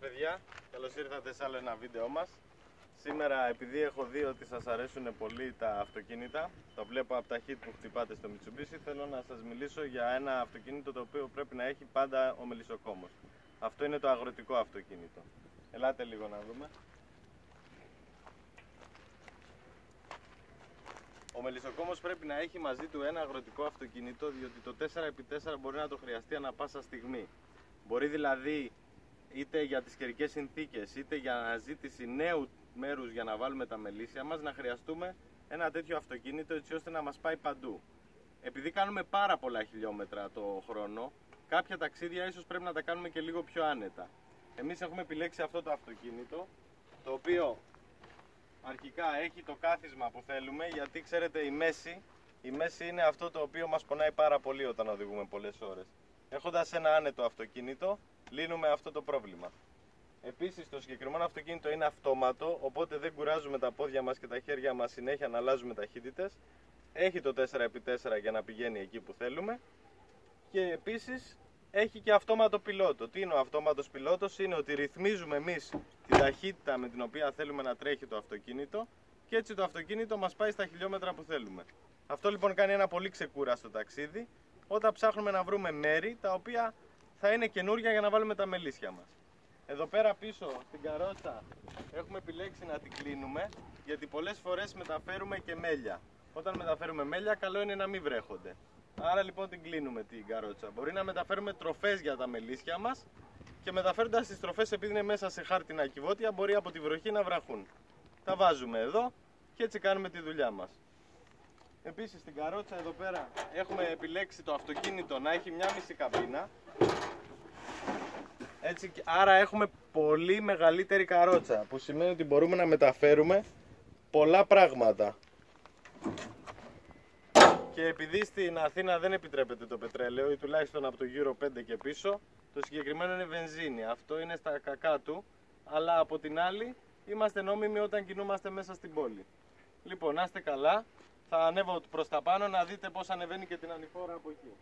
παιδιά, καλώς ήρθατε σε άλλο ένα βίντεο μας. Σήμερα, επειδή έχω δει ότι σας αρέσουν πολύ τα αυτοκίνητα, το βλέπω από τα hit που χτυπάτε στο Mitsubishi, θέλω να σας μιλήσω για ένα αυτοκίνητο το οποίο πρέπει να έχει πάντα ο μελισσοκόμος. Αυτό είναι το αγροτικό αυτοκίνητο. Ελάτε λίγο να δούμε. Ο μελισσοκόμος πρέπει να έχει μαζί του ένα αγροτικό αυτοκίνητο, διότι το 4x4 μπορεί να το χρειαστεί ανά πάσα στιγμή. Μπορεί δηλαδή είτε για τις καιρικές συνθήκες, είτε για αναζήτηση νέου μέρους για να βάλουμε τα μελίσια μας, να χρειαστούμε ένα τέτοιο αυτοκίνητο έτσι ώστε να μας πάει παντού. Επειδή κάνουμε πάρα πολλά χιλιόμετρα το χρόνο, κάποια ταξίδια ίσως πρέπει να τα κάνουμε και λίγο πιο άνετα. Εμείς έχουμε επιλέξει αυτό το αυτοκίνητο, το οποίο αρχικά έχει το κάθισμα που θέλουμε, γιατί ξέρετε η μέση είναι αυτό το οποίο μας πονάει πάρα πολύ όταν οδηγούμε πολλές ώρες. Έχοντας ένα άνετο αυτοκίνητο, λύνουμε αυτό το πρόβλημα. Επίσης το συγκεκριμένο αυτοκίνητο είναι αυτόματο, οπότε δεν κουράζουμε τα πόδια μας και τα χέρια μας συνέχεια να αλλάζουμε ταχύτητες. Έχει το 4x4 για να πηγαίνει εκεί που θέλουμε. Και επίσης έχει και αυτόματο πιλότο. Τι είναι ο αυτόματος πιλότος? Είναι ότι ρυθμίζουμε εμείς την ταχύτητα με την οποία θέλουμε να τρέχει το αυτοκίνητο και έτσι το αυτοκίνητο μας πάει στα χιλιόμετρα που θέλουμε. Αυτό λοιπόν κάνει ένα πολύ ξεκούραστο ταξίδι όταν ψάχνουμε να βρούμε μέρη τα οποία θα είναι καινούρια για να βάλουμε τα μελίσια μας. Εδώ πέρα πίσω στην καρότσα έχουμε επιλέξει να την κλείνουμε, γιατί πολλές φορές μεταφέρουμε και μέλια. Όταν μεταφέρουμε μέλια, καλό είναι να μην βρέχονται. Άρα λοιπόν την κλείνουμε την καρότσα. Μπορεί να μεταφέρουμε τροφές για τα μελίσια μας και μεταφέροντας τις τροφές, επειδή είναι μέσα σε χάρτινα κυβότια, μπορεί από τη βροχή να βραχούν. Τα βάζουμε εδώ και έτσι κάνουμε τη δουλειά μας. Επίσης στην καρότσα εδώ πέρα έχουμε επιλέξει το αυτοκίνητο να έχει μια μισή καμπίνα. Έτσι, άρα έχουμε πολύ μεγαλύτερη καρότσα, που σημαίνει ότι μπορούμε να μεταφέρουμε πολλά πράγματα. Και επειδή στην Αθήνα δεν επιτρέπεται το πετρέλαιο, ή τουλάχιστον από το γύρο 5 και πίσω, το συγκεκριμένο είναι βενζίνη. Αυτό είναι στα κακά του, αλλά από την άλλη είμαστε νόμιμοι όταν κινούμαστε μέσα στην πόλη. Λοιπόν, να είστε καλά. Θα ανέβω προς τα πάνω να δείτε πώς ανεβαίνει και την ανηφόρα από εκεί.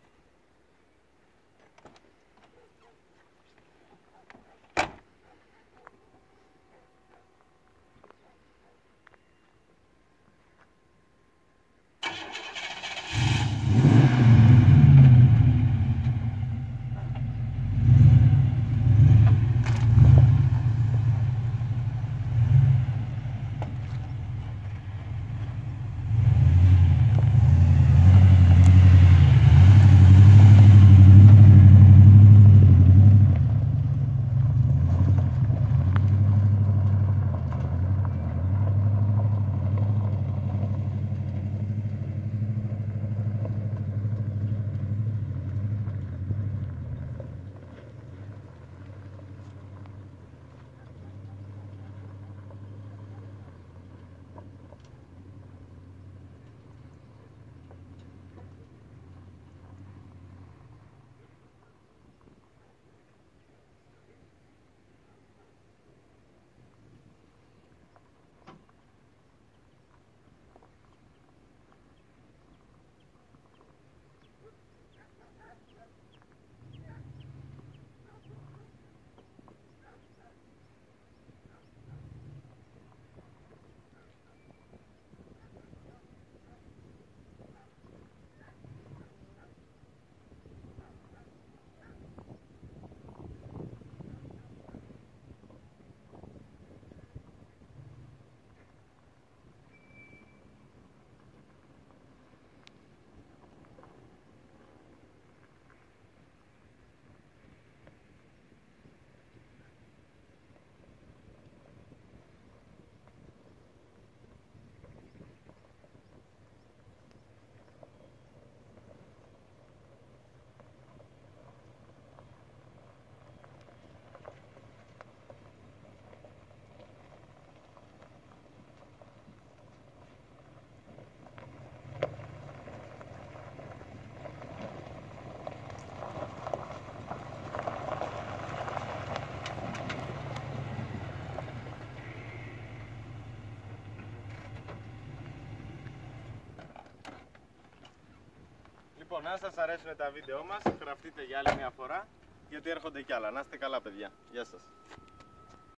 Λοιπόν, αν σας αρέσουν τα βίντεο μας, γραφτείτε για άλλη μια φορά, γιατί έρχονται κι άλλα. Να είστε καλά παιδιά. Γεια σας.